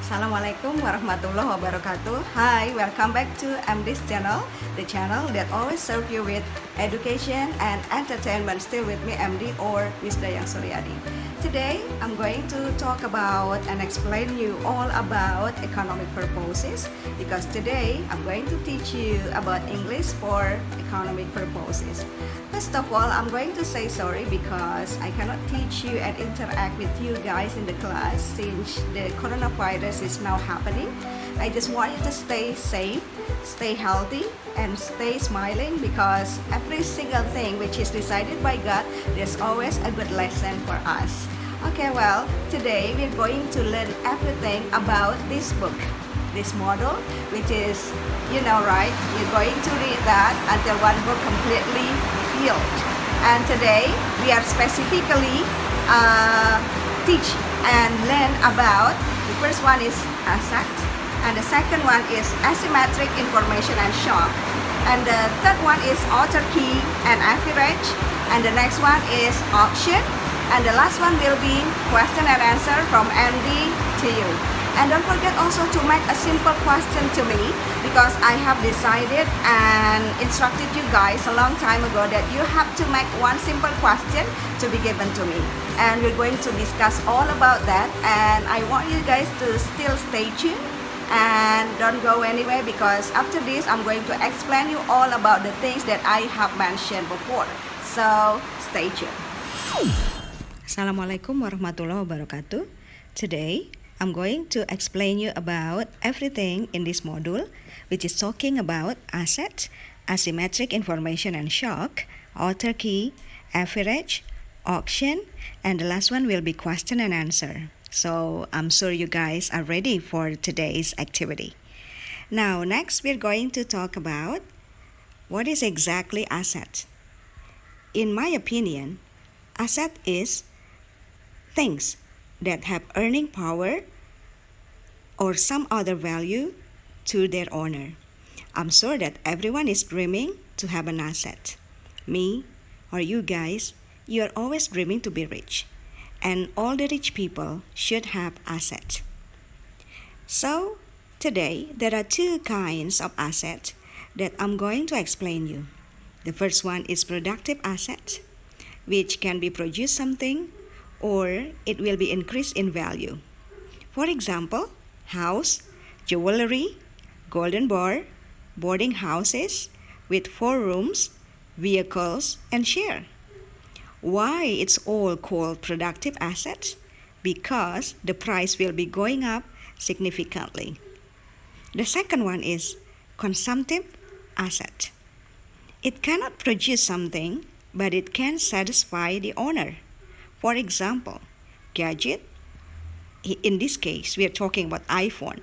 Assalamualaikum warahmatullahi wabarakatuh. Hi, welcome back to MD's channel, the channel that always serve you with education and entertainment. Still with me, MD or Miss Dayang Suryadi. Today, I'm going to talk about and explain you all about economic purposes, because today I'm going to teach you about English for economic purposes. First of all, I'm going to say sorry because I cannot teach you and interact with you guys in the class since the coronavirus is now happening. I just want you to stay safe, stay healthy, and stay smiling, because every single thing which is decided by God, there's always a good lesson for us. Okay, well, today we're going to learn everything about this book, this model, which is, you know, right? You're going to read that until one book completely filled. And today we are specifically teach and learn about, the first one is asset, and the second one is asymmetric information and shock, and the third one is autarky and average, and the next one is auction, and the last one will be question and answer from MD to you. And don't forget also to make a simple question to me, because I have decided and instructed you guys a long time ago that you have to make one simple question to be given to me. And we're going to discuss all about that, and I want you guys to still stay tuned and don't go anywhere, because after this I'm going to explain you all about the things that I have mentioned before. So stay tuned. Assalamualaikum warahmatullahi wabarakatuh. Today I'm going to explain you about everything in this module, which is talking about asset, asymmetric information and shock, autarky, average, auction, and the last one will be question and answer. So I'm sure you guys are ready for today's activity. Now, next we're going to talk about what is exactly asset. In my opinion, asset is things that have earning power or some other value to their owner. I'm sure that everyone is dreaming to have an asset. Me or you guys, you're always dreaming to be rich. And all the rich people should have assets. So, today there are two kinds of assets that I'm going to explain you. The first one is productive asset, which can be produce something or it will be increased in value. For example, house, jewelry, golden bar, boarding houses with 4 rooms, vehicles, and share. Why it's all called productive assets? Because the price will be going up significantly. The second one is consumptive asset. It cannot produce something, but it can satisfy the owner. For example, gadget. In this case, we are talking about iPhone,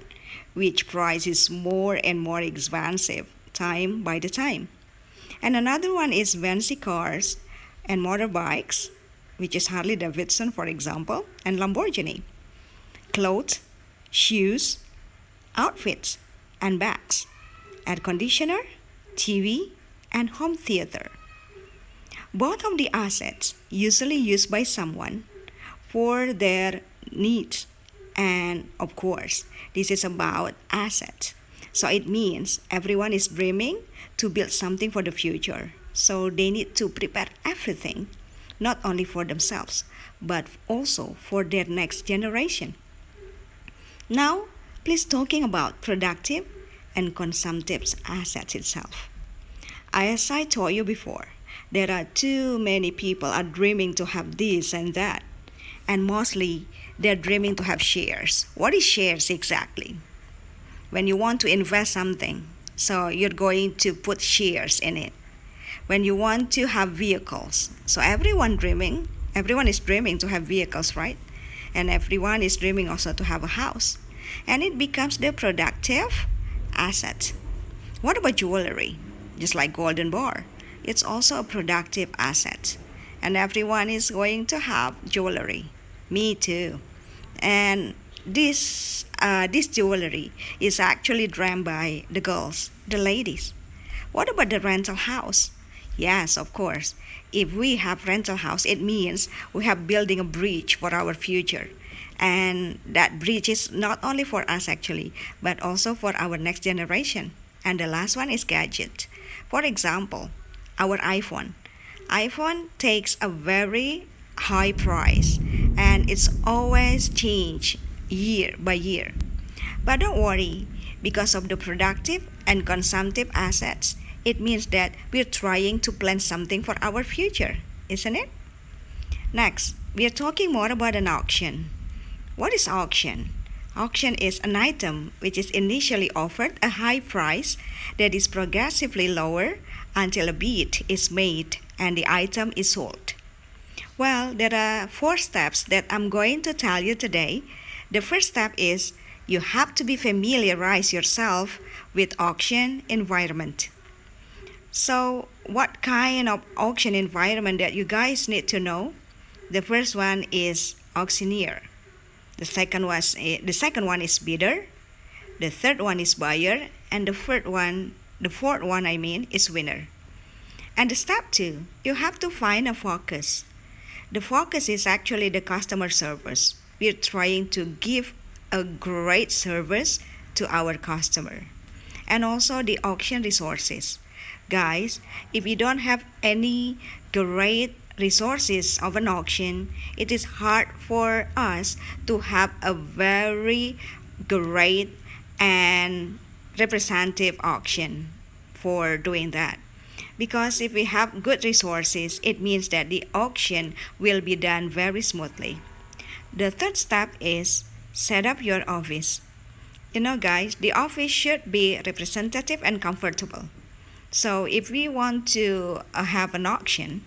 which price is more and more expensive time by the time. And another one is fancy cars and motorbikes, which is Harley Davidson, for example, and Lamborghini. Clothes, shoes, outfits, and bags. Air conditioner, TV, and home theater. Both of the assets usually used by someone for their needs. And of course, this is about assets. So it means everyone is dreaming to build something for the future. So they need to prepare everything, not only for themselves, but also for their next generation. Now, please talking about productive and consumptive assets itself. As I told you before, there are too many people are dreaming to have this and that. And mostly, they're dreaming to have shares. What is shares exactly? When you want to invest something, so you're going to put shares in it. When you want to have vehicles, so everyone is dreaming to have vehicles, right? And everyone is dreaming also to have a house. And it becomes the productive asset. What about jewelry? Just like golden bar. It's also a productive asset. And everyone is going to have jewelry. Me too. And this jewelry is actually dreamt by the girls, the ladies. What about the rental house? Yes, of course. If we have rental house, it means we have building a bridge for our future. And that bridge is not only for us actually, but also for our next generation. And the last one is gadget. For example, our iPhone. iPhone takes a very high price and it's always changed year by year. But don't worry, because of the productive and consumptive assets, it means that we're trying to plan something for our future, isn't it? Next, we are talking more about an auction. What is auction? Auction is an item which is initially offered a high price that is progressively lower until a bid is made and the item is sold. Well, there are 4 steps that I'm going to tell you today. The first step is you have to be familiarize yourself with auction environment. So, what kind of auction environment that you guys need to know? The first one is auctioneer. The second one is bidder. The third one is buyer, and the fourth one is winner. And the step 2, you have to find a focus. The focus is actually the customer service. We're trying to give a great service to our customer. And also the auction resources. Guys, if you don't have any great resources of an auction, it is hard for us to have a very great and representative auction for doing that. Because if we have good resources, it means that the auction will be done very smoothly. The third step is set up your office. You know, guys, the office should be representative and comfortable. So if we want to have an auction,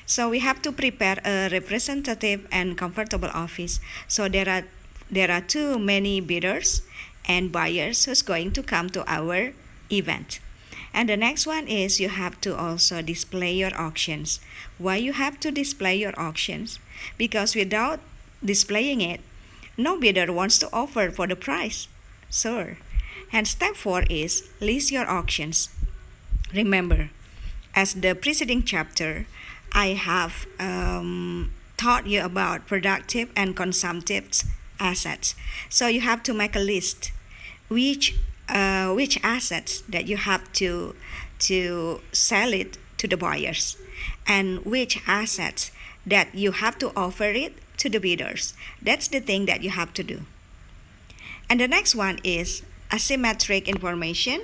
so we have to prepare a representative and comfortable office. So there are too many bidders and buyers who's going to come to our event. And the next one is you have to also display your auctions. Why you have to display your auctions? Because without displaying it, no bidder wants to offer for the price. Sure. And step 4 is list your auctions. Remember, as the preceding chapter, I have taught you about productive and consumptive assets. So you have to make a list which assets that you have to sell it to the buyers, and which assets that you have to offer it to the bidders. That's the thing that you have to do. And the next one is asymmetric information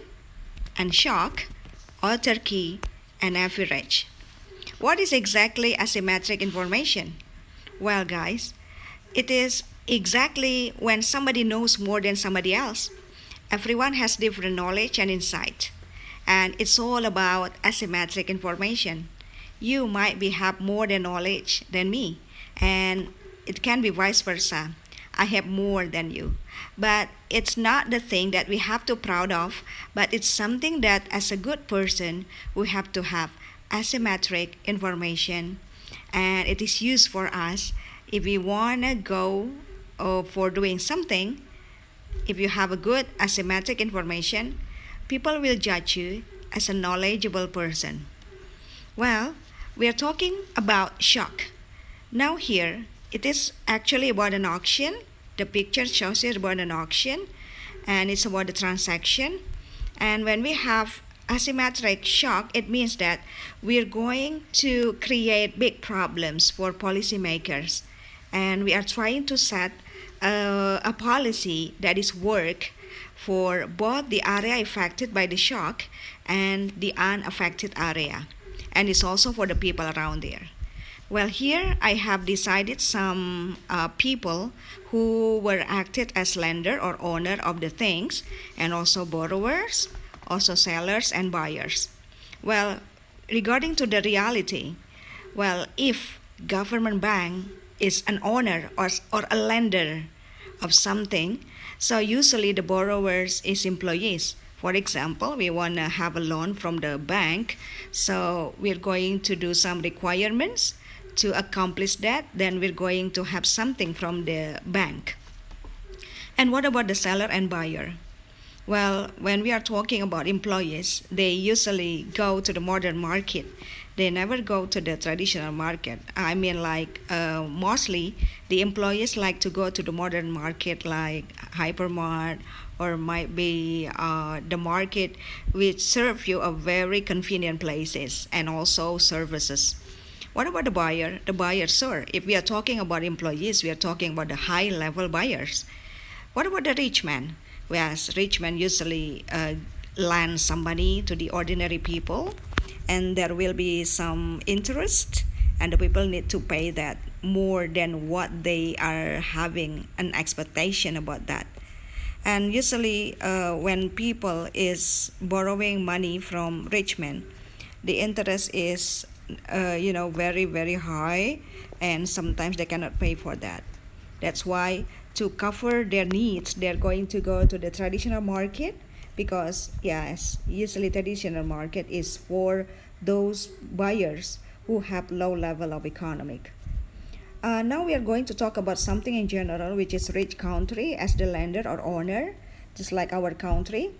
and shock, author key, and average. What is exactly asymmetric information? Well, guys, it is exactly when somebody knows more than somebody else. Everyone has different knowledge and insight, and it's all about asymmetric information. You might have more than knowledge than me, and it can be vice versa. I have more than you. But it's not the thing that we have to proud of, but it's something that as a good person, we have to have asymmetric information, and it is used for us if we want to go for doing something. If you have a good asymmetric information, people will judge you as a knowledgeable person. Well, we are talking about shock. Now here, it is actually about an auction. The picture shows you about an auction, and it's about the transaction. And when we have asymmetric shock, it means that we're going to create big problems for policymakers. And we are trying to set a policy that is work for both the area affected by the shock and the unaffected area. And it's also for the people around there. Well, here I have decided some people who were acted as lender or owner of the things, and also borrowers, also sellers and buyers. Well, regarding to the reality, well, if government bank is an owner or a lender of something, so usually the borrowers is employees. For example, we want to have a loan from the bank, so we're going to do some requirements to accomplish that, then we're going to have something from the bank. And what about the seller and buyer? Well, when we are talking about employees, they usually go to the modern market they never go to the traditional market. I mean, like mostly the employees like to go to the modern market like hypermart, or might be the market which serve you a very convenient places and also services. What about the buyer? The buyer, sir. If we are talking about employees, we are talking about the high level buyers. What about the rich man? Whereas rich men usually lend some money to the ordinary people, and there will be some interest, and the people need to pay that more than what they are having an expectation about that. And usually, when people is borrowing money from rich men, the interest is, very very high, and sometimes they cannot pay for that. That's why to cover their needs, they're going to go to the traditional market, because yes, usually traditional market is for those buyers who have low level of economic. Now we are going to talk about something in general, which is rich country as the lender or owner, just like our country.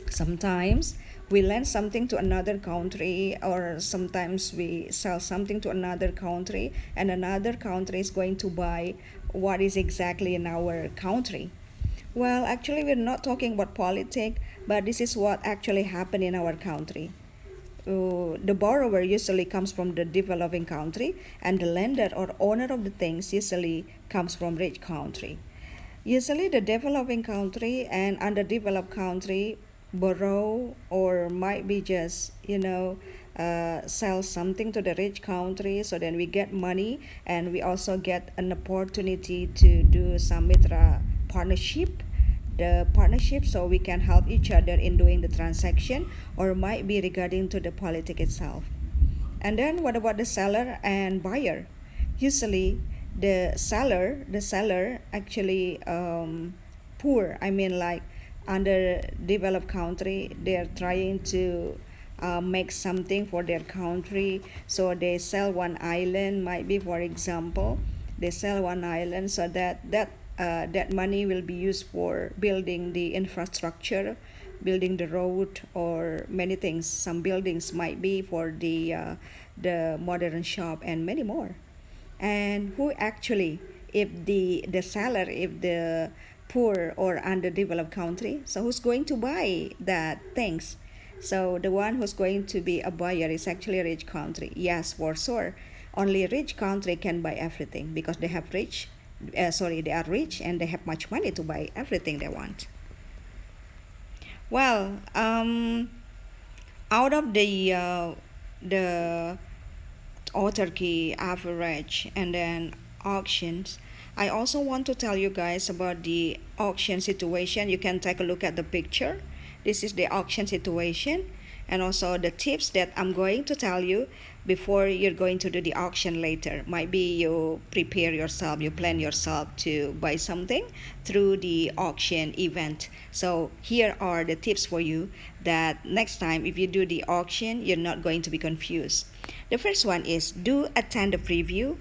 Sometimes we lend something to another country, or sometimes we sell something to another country, and another country is going to buy what is exactly in our country. Well, actually, we're not talking about politics, but this is what actually happened in our country. The borrower usually comes from the developing country, and the lender or owner of the things usually comes from rich country. Usually, the developing country and underdeveloped country borrow, or might be just sell something to the rich country, so then we get money, and we also get an opportunity to do some mitra partnership, the partnership, so we can help each other in doing the transaction, or might be regarding to the politic itself. And then what about the seller and buyer? Usually the seller actually poor, I mean, like underdeveloped country, they're trying to make something for their country, so they sell one island, might be, for example, they sell one island, so that money will be used for building the infrastructure, building the road, or many things. Some buildings might be for the modern shop, and many more. And who actually, if the seller, if the poor or underdeveloped country, so who's going to buy that things? So the one who's going to be a buyer is actually a rich country. Yes, for sure. Only a rich country can buy everything, because they have they are rich, and they have much money to buy everything they want. Well, out of the autarky, average, and then auctions, I also want to tell you guys about the auction situation. You can take a look at the picture. This is the auction situation, and also the tips that I'm going to tell you before you're going to do the auction later. Might be you prepare yourself, you plan yourself to buy something through the auction event. So here are the tips for you, that next time if you do the auction, you're not going to be confused. The first one is, do attend the preview.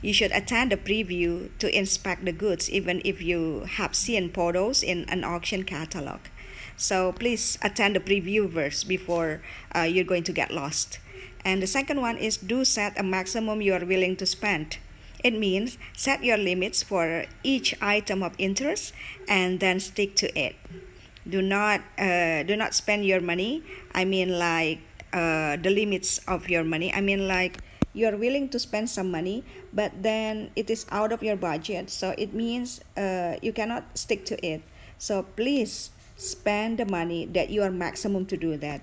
You should attend the preview to inspect the goods, even if you have seen photos in an auction catalog. So please attend the preview first before you're going to get lost. And the second one is, do set a maximum you are willing to spend. It means set your limits for each item of interest and then stick to it. Do not spend your money. I mean, like the limits of your money. I mean, like you're willing to spend some money, but then it is out of your budget. So it means you cannot stick to it. So please spend the money that you are maximum to do that.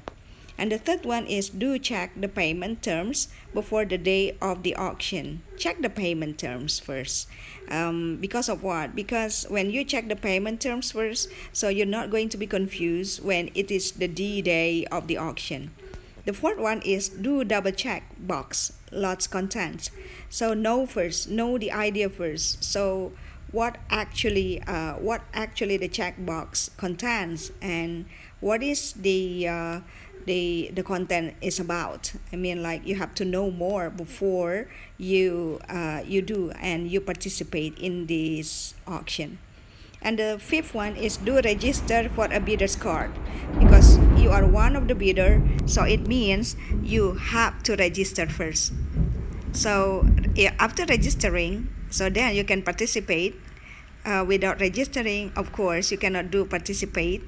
And the third one is, do check the payment terms before the day of the auction. Check the payment terms first. Because of what? Because when you check the payment terms first, so you're not going to be confused when it is the D-day of the auction. The fourth one is, do double check box, lots contents. So know the idea first. So what actually the checkbox contains, and what is the content is about. I mean, like you have to know more before you do and you participate in this auction. And the fifth one is, do register for a bidder's card, because you are one of the bidder, so it means you have to register first. So after registering, so then you can participate. Without registering, of course, you cannot do participate,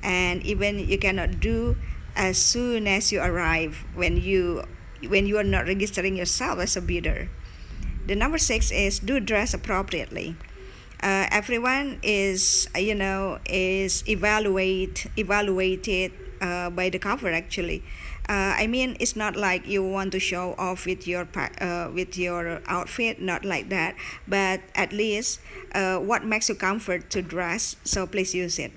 and even you cannot do as soon as you arrive when you are not registering yourself as a bidder. The number 6 is do dress appropriately. Everyone is evaluated by the cover actually. I mean, it's not like you want to show off with your outfit, not like that, but at least what makes you comfort to dress, so please use it.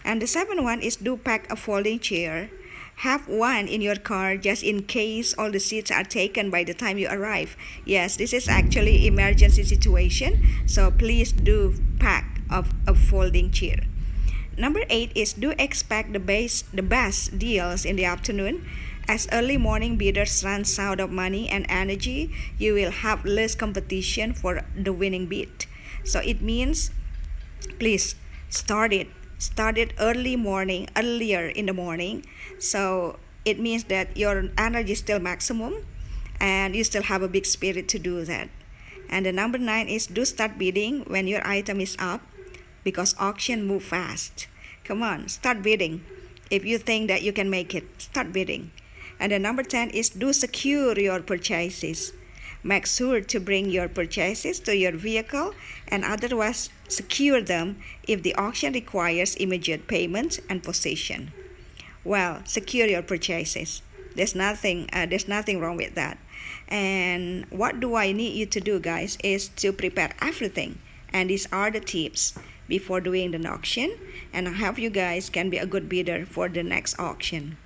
And the 7th one is do pack a folding chair. Have one in your car just in case all the seats are taken by the time you arrive. Yes, this is actually emergency situation, so please do pack a folding chair. Number 8 is do expect the best deals in the afternoon. As early morning bidders run out of money and energy, you will have less competition for the winning bid. So it means please start it earlier in the morning. So it means that your energy is still maximum and you still have a big spirit to do that. And the number 9 is do start bidding when your item is up, because auction move fast. Come on, start bidding. If you think that you can make it, start bidding. And the number 10 is do secure your purchases. Make sure to bring your purchases to your vehicle and otherwise secure them if the auction requires immediate payment and possession. Well, secure your purchases. There's nothing wrong with that. And what do I need you to do, guys, is to prepare everything. And these are the tips before doing the auction. And I hope you guys can be a good bidder for the next auction.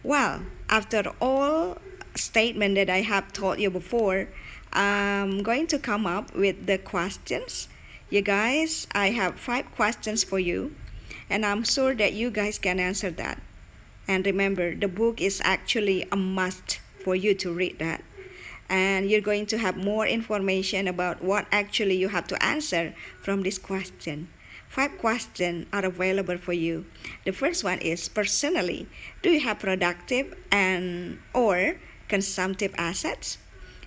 Well, after all statement that I have told you before, I'm going to come up with the questions. You guys, I have 5 questions for you, and I'm sure that you guys can answer that. And remember, the book is actually a must for you to read that. And you're going to have more information about what actually you have to answer from this question. 5 questions are available for you. The first one is, personally, do you have productive and or consumptive assets?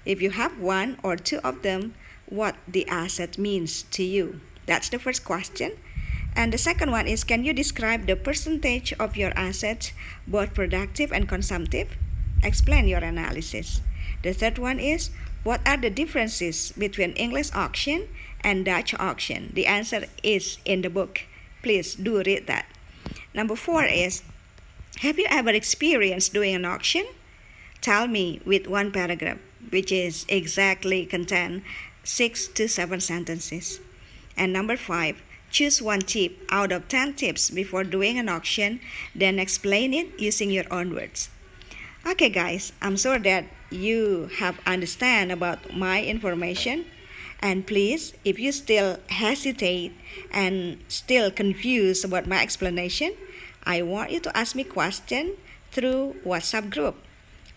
If you have 1 or 2 of them, what the asset means to you? That's the first question. And the second one is, can you describe the percentage of your assets, both productive and consumptive? Explain your analysis. The third one is, what are the differences between English auction and Dutch auction? The answer is in the book. Please do read that. Number 4 is, have you ever experienced doing an auction? Tell me with 1 paragraph, which is exactly contain 6 to 7 sentences. And number 5, choose 1 tip out of 10 tips before doing an auction, then explain it using your own words. Okay guys, I'm sure that you have understand about my information. And please, if you still hesitate and still confused about my explanation, I want you to ask me question through WhatsApp group.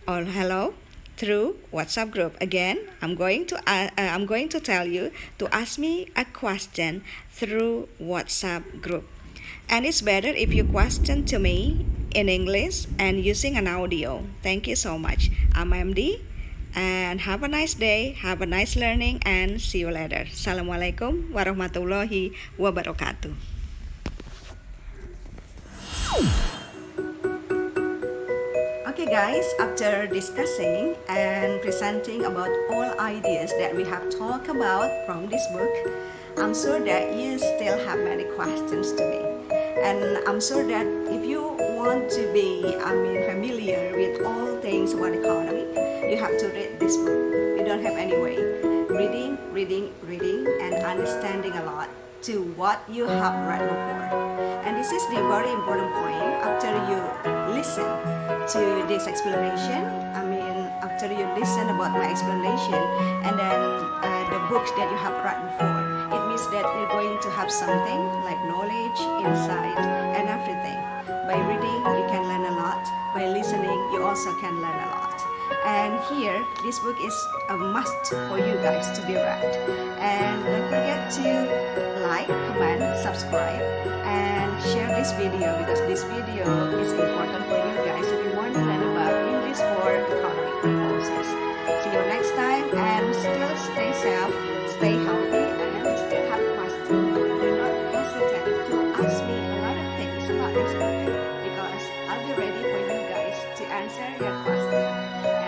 Or hello, through WhatsApp group. Again, I'm going to tell you to ask me a question through WhatsApp group. And it's better if you question to me in English and using an audio. Thank you so much. I'm MD, and have a nice day, have a nice learning, and see you later. Assalamualaikum warahmatullahi wabarakatuh. Okay guys, after discussing and presenting about all ideas that we have talked about from this book, I'm sure that you still have many questions to me. And I'm sure that if you want to be familiar with all things about economy, you have to read this book. You don't have any way. Reading, and understanding a lot to what you have read before. And this is the very important point after you listen to this explanation. After you listen about my explanation and then the books that you have read before, it means that you're going to have something like knowledge, insight, and everything. By reading, you can learn a lot. By listening, you also can learn a lot. And here, this book is a must for you guys to be read. And don't forget to like, comment, subscribe, and share this video because this video is important for you guys if you want to learn about English for economic purposes. See you next time, and still stay safe, stay healthy, and still have questions. Do not hesitate to ask me a lot of things about this book because I'll be ready for you guys to answer your questions.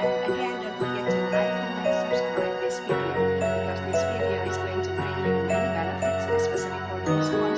And again, don't forget to like, comment, subscribe this video because this video is going to bring you many benefits, especially for those who